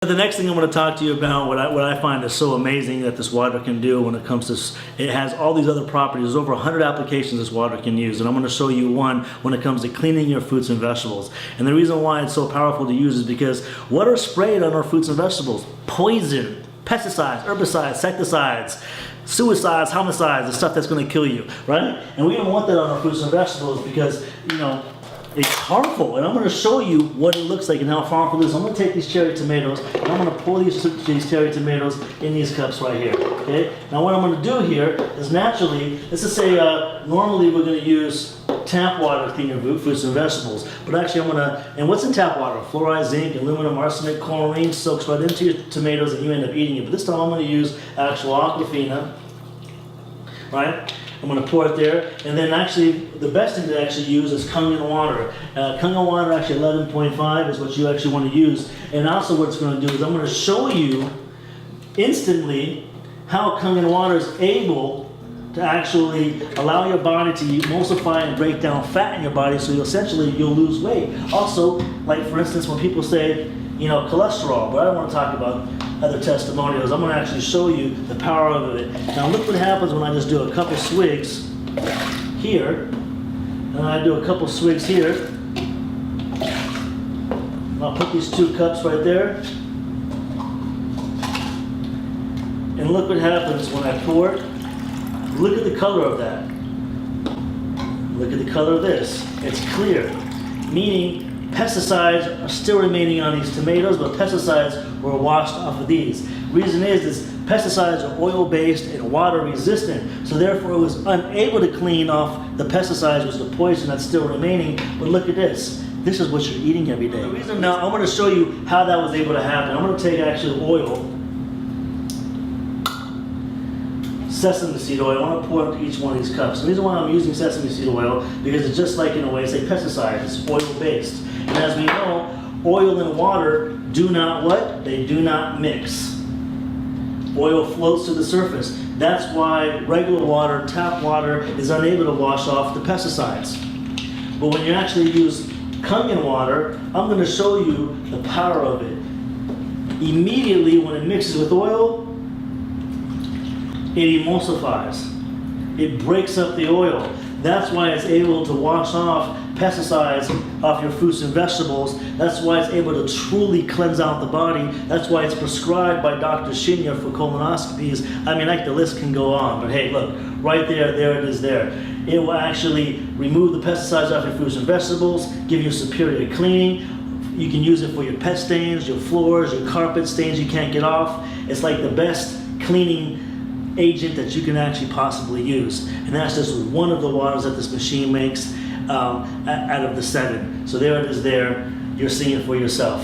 The next thing I'm going to talk to you about, what I find is so amazing that this water can do when it comes to, it has all these other properties. There's over 100 applications this water can use, and I'm going to show you one when it comes to cleaning your fruits and vegetables. And the reason why it's so powerful to use is because what are sprayed on our fruits and vegetables? Poison, pesticides, herbicides, insecticides, suicides, homicides, the stuff that's going to kill you, right? And we don't want that on our fruits and vegetables because, you know, it's harmful, and I'm going to show you what it looks like and how harmful it is. I'm going to take these cherry tomatoes and I'm going to pour these cherry tomatoes in these cups right here. Okay. Now what I'm going to do here is naturally, let's just say normally we're going to use tap water to clean your fruits and vegetables, but actually I'm going to, and what's in tap water? Fluoride, zinc, aluminum, arsenic, chlorine, soaks right into your tomatoes and you end up eating it. But this time I'm going to use actual Aquafina, right? I'm going to pour it there, and then actually the best thing to actually use is Kangen water. Kangen water, actually 11.5 is what you actually want to use. And also what it's going to do is I'm going to show you instantly how Kangen water is able to actually allow your body to emulsify and break down fat in your body, so you'll lose weight. Also, like for instance, when people say, you know, cholesterol, but I don't want to talk about other testimonials. I'm going to actually show you the power of it. Now look what happens when I just do a couple swigs here, and I do a couple swigs here. I'll put these 2 cups right there, and look what happens when I pour it. Look at the color of that. Look at the color of this. It's clear, meaning pesticides are still remaining on these tomatoes, but pesticides were washed off of these. Reason is pesticides are oil-based and water-resistant, so therefore it was unable to clean off the pesticides, which is the poison that's still remaining. But look at this. This is what you're eating every day. Now I'm going to show you how that was able to happen. I'm going to take actually oil, sesame seed oil. I want to pour into each one of these cups. The reason why I'm using sesame seed oil because it's just like, in a way, it's a pesticide. It's oil-based. And as we know, oil and water do not what? They do not mix. Oil floats to the surface. That's why regular water, tap water, is unable to wash off the pesticides. But when you actually use Kangen water, I'm going to show you the power of it. Immediately when it mixes with oil, it emulsifies. It breaks up the oil. That's why it's able to wash off pesticides off your fruits and vegetables. That's why it's able to truly cleanse out the body. That's why it's prescribed by Dr. Shinya for colonoscopies. I mean, like the list can go on, but hey, look, right there it is there. It will actually remove the pesticides off your fruits and vegetables, give you superior cleaning. You can use it for your pet stains, your floors, your carpet stains you can't get off. It's like the best cleaning agent that you can actually possibly use, and that's just one of the waters that this machine makes out of the 7. So there it is there. You're seeing it for yourself.